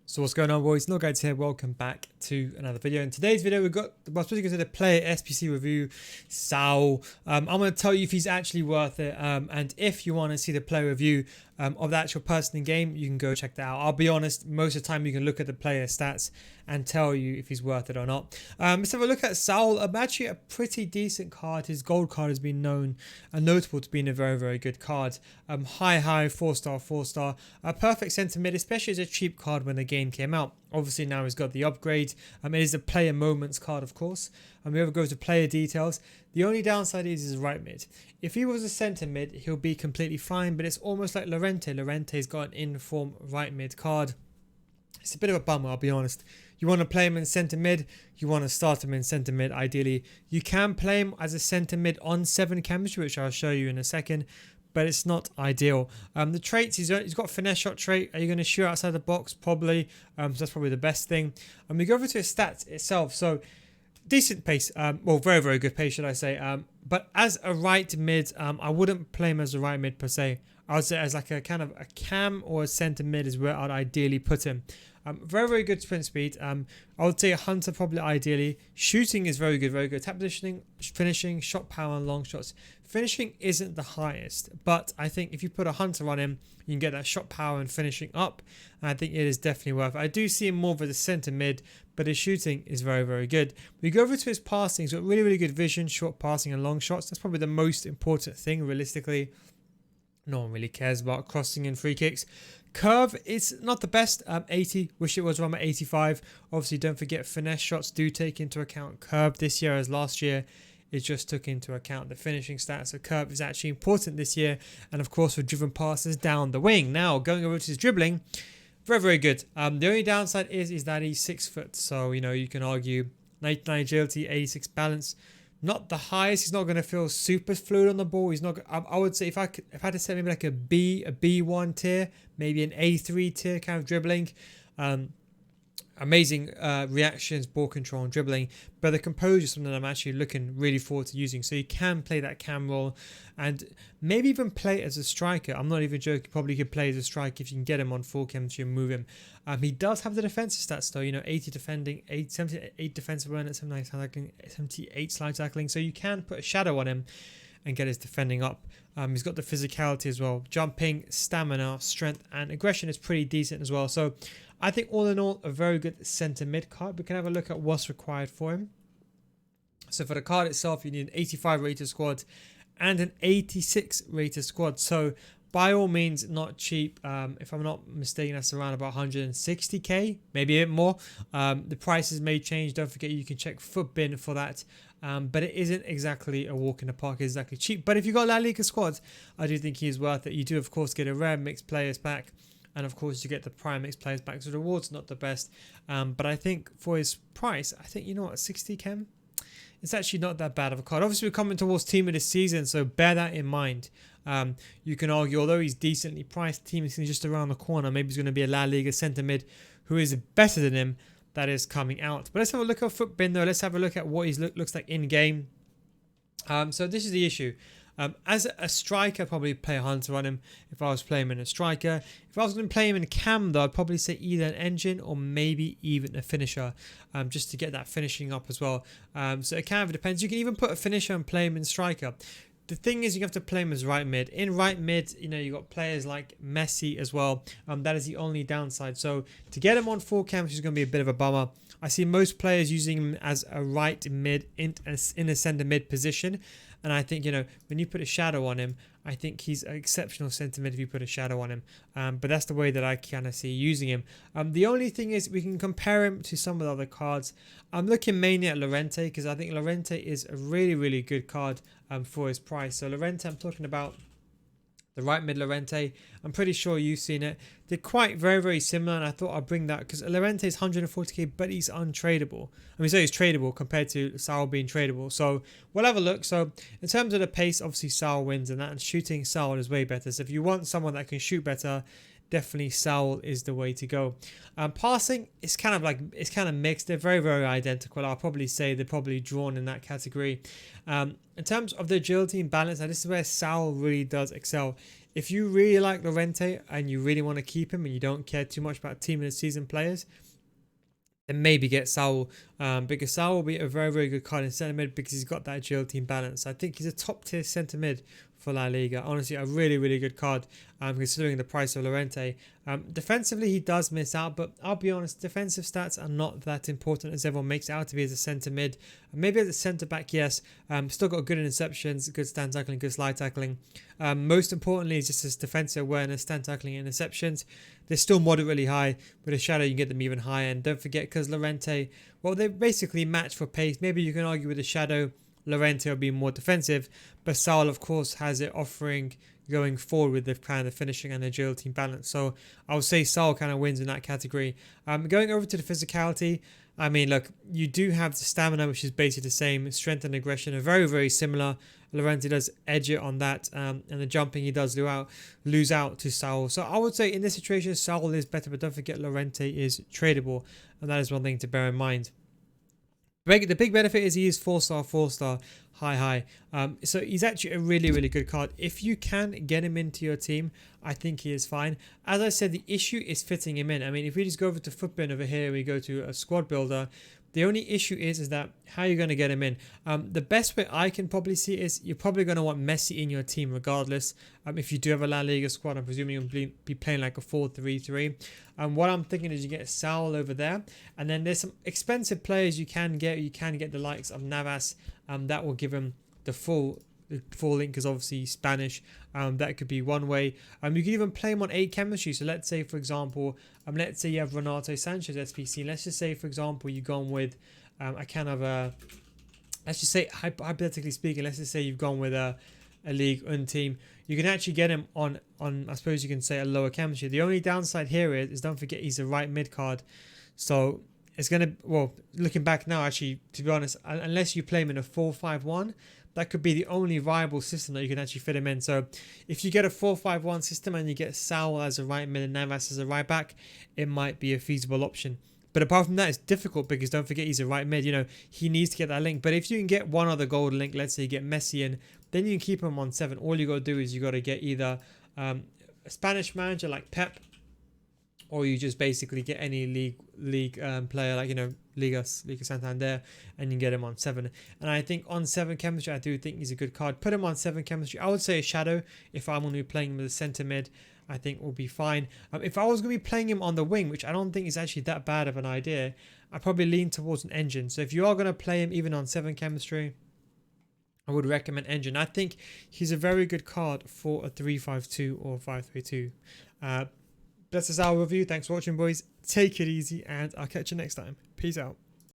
So what's going on, boys? NealGuides here. Welcome back to another video. In today's video, we've got the player SPC review, Saul. I'm going to tell you if he's actually worth it, and if you want to see the player review of the actual person in game, you can go check that out. I'll be honest, most of the time you can look at the player stats and tell you if he's worth it or not. Let's have a look at Saul. Actually a pretty decent card. His gold card has been known and notable to being a very, very good card. High, 4-star, 4-star. A perfect centre mid, especially as a cheap card when the game came out. Obviously now he's got the upgrade. It is a player moments card, of course. We ever go to player details. The only downside is his right mid. If he was a centre mid, he'll be completely fine, but it's almost like Llorente. Llorente's got an in-form right mid card. It's a bit of a bummer, I'll be honest. You want to play him in centre mid, you want to start him in centre mid ideally. You can play him as a centre mid on 7 chemistry, which I'll show you in a second, but it's not ideal. The traits, he's got finesse shot trait. Are you going to shoot outside the box? Probably. So that's probably the best thing. And we go over to his stats itself. So decent pace, well, very, very good pace, should I say. But as a right mid, I wouldn't play him as a right mid per se. I would say as like a kind of a cam or a centre mid is where I'd ideally put him. Very, very good sprint speed. I would say a hunter probably ideally. Shooting is very good, very good. Tap positioning, finishing, shot power, and long shots. Finishing isn't the highest, but I think if you put a hunter on him, you can get that shot power and finishing up. And I think it is definitely worth it. I do see him more of a centre mid, but his shooting is very, very good. We go over to his passing. He's got really, really good vision, short passing, and long shots. That's probably the most important thing, realistically. No one really cares about crossing and free kicks. Curve is not the best. 80. Wish it was around 85. Obviously, don't forget finesse shots do take into account curve this year as last year. It just took into account the finishing stats. So curve is actually important this year. And of course, with driven passes down the wing. Now, going over to his dribbling, very, very good. The only downside is that he's 6 foot. So, you know, you can argue 99 agility, 86 balance. Not the highest. He's not going to feel super fluid on the ball. He's not. I would say if I had to say maybe like a B1 tier, maybe an A3 tier kind of dribbling. Amazing reactions, ball control, and dribbling. But the composure is something that I'm actually looking really forward to using. So you can play that cam role and maybe even play as a striker. I'm not even joking. Probably could play as a striker if you can get him on full chemistry and move him. He does have the defensive stats though. You know, 80 defending, 78 defensive awareness, 79 tackling, 78 slide tackling. So you can put a shadow on him and get his defending up. He's got the physicality as well. Jumping, stamina, strength, and aggression is pretty decent as well. So I think all in all, a very good centre mid card. We can have a look at what's required for him. So for the card itself, you need an 85 rated squad and an 86 rated squad. So by all means, not cheap. If I'm not mistaken, that's around about 160k, maybe a bit more. The prices may change. Don't forget, you can check Footbin for that. But it isn't exactly a walk in the park. It's exactly cheap. But if you got La Liga squads, I do think he is worth it. You do, of course, get a rare mixed players pack. And of course, you get the prime mixed players back. So the reward's not the best. But I think for his price, I think, you know what, 60 chem? It's actually not that bad of a card. Obviously, we're coming towards team of the season, so bear that in mind. You can argue, although he's decently priced, team is just around the corner. Maybe he's going to be a La Liga centre mid who is better than him. That is coming out. But let's have a look at Footbin though. Let's have a look at what he looks like in game. So this is the issue. As a striker, I'd probably play a hunter on him if I was playing him in a striker. If I was going to play him in cam though, I'd probably say either an engine or maybe even a finisher, just to get that finishing up as well. So it kind of depends. You can even put a finisher and play him in striker. The thing is, you have to play him as right mid. In right mid, you know, you got players like Messi as well. That is the only downside. So to get him on full cam is going to be a bit of a bummer. I see most players using him as a right mid in a centre mid position. And I think, you know, when you put a shadow on him, I think he's an exceptional centre mid if you put a shadow on him. But that's the way that I kind of see using him. The only thing is we can compare him to some of the other cards. I'm looking mainly at Llorente because I think Llorente is a really, really good card for his price. So Llorente, I'm talking about the right mid Llorente. I'm pretty sure you've seen it. They're quite very, very similar, and I thought I'd bring that because Llorente is 140k, but he's untradeable. I mean, so he's tradable compared to Saul being tradable. So we'll have a look. So in terms of the pace, obviously Saul wins, and shooting Saul is way better. So if you want someone that can shoot better, definitely Saul is the way to go. Passing, it's kind of mixed. They're very, very identical. I'll probably say they're probably drawn in that category. In terms of the agility and balance, now this is where Saul really does excel. if you really like Llorente and you really want to keep him and you don't care too much about team and season players, then maybe get Saul, because Saul will be a very, very good card in centre mid because he's got that agility and balance. I think he's a top tier centre mid for La Liga. Honestly, a really, really good card, considering the price of Llorente. Defensively, he does miss out, but I'll be honest, defensive stats are not that important as everyone makes it out to be as a centre mid. Maybe as a centre back, yes. Still got good interceptions, good stand tackling, good slide tackling. Most importantly, is just his defensive awareness, stand tackling, interceptions. They're still moderately high. With a shadow, you can get them even higher. And don't forget, because Llorente, well, they're basically matched for pace. Maybe you can argue with the shadow, Llorente will be more defensive, but Saul, of course, has it offering going forward with the kind of finishing and agility and balance. So I would say Saul kind of wins in that category. Going over to the physicality, I mean, look, you do have the stamina, which is basically the same. Strength and aggression are very, very similar. Llorente does edge it on that, and the jumping he does lose out to Saul. So I would say in this situation, Saul is better, but don't forget Llorente is tradable, and that is one thing to bear in mind. The big benefit is he is 4-star, high. So he's actually a really, really good card. If you can get him into your team, I think he is fine. As I said, the issue is fitting him in. I mean, if we just go over to Footbin over here, we go to a squad builder. The only issue is that how you're going to get him in. The best way I can probably see is you're probably going to want Messi in your team regardless. If you do have a La Liga squad, I'm presuming you'll be playing like a 4-3-3. What I'm thinking is you get Saul over there, and then there's some expensive players you can get. You can get the likes of Navas. That will give him the full link, because obviously Spanish. That could be one way. You can even play him on 8 chemistry. So let's say, for example, let's say you have Renato Sanchez SPC. Let's just say, for example, you've gone with let's just say, hypothetically speaking, let's just say you've gone with a League One team. You can actually get him on I suppose you can say a lower chemistry. The only downside here is don't forget he's a right mid card. So it's going to, well, looking back now, actually, to be honest, unless you play him in a 4-5-1, that could be the only viable system that you can actually fit him in. So if you get a 4-5-1 system and you get Saul as a right mid and Navas as a right back, it might be a feasible option. But apart from that, it's difficult because don't forget he's a right mid. You know, he needs to get that link. But if you can get one other gold link, let's say you get Messi in, then you can keep him on 7. All you got to do is you got to get either a Spanish manager like Pep, or you just basically get any league player like, you know, Liga Santander, and you can get him on 7. And I think on 7 chemistry, I do think he's a good card. Put him on 7 chemistry. I would say a shadow if I'm going to be playing him as a centre mid. I think will be fine. If I was going to be playing him on the wing, which I don't think is actually that bad of an idea, I'd probably lean towards an engine. So if you are going to play him even on 7 chemistry, I would recommend engine. I think he's a very good card for a 3-5-2 or 5-3-2. That's our review. Thanks for watching, boys. Take it easy, and I'll catch you next time. Peace out.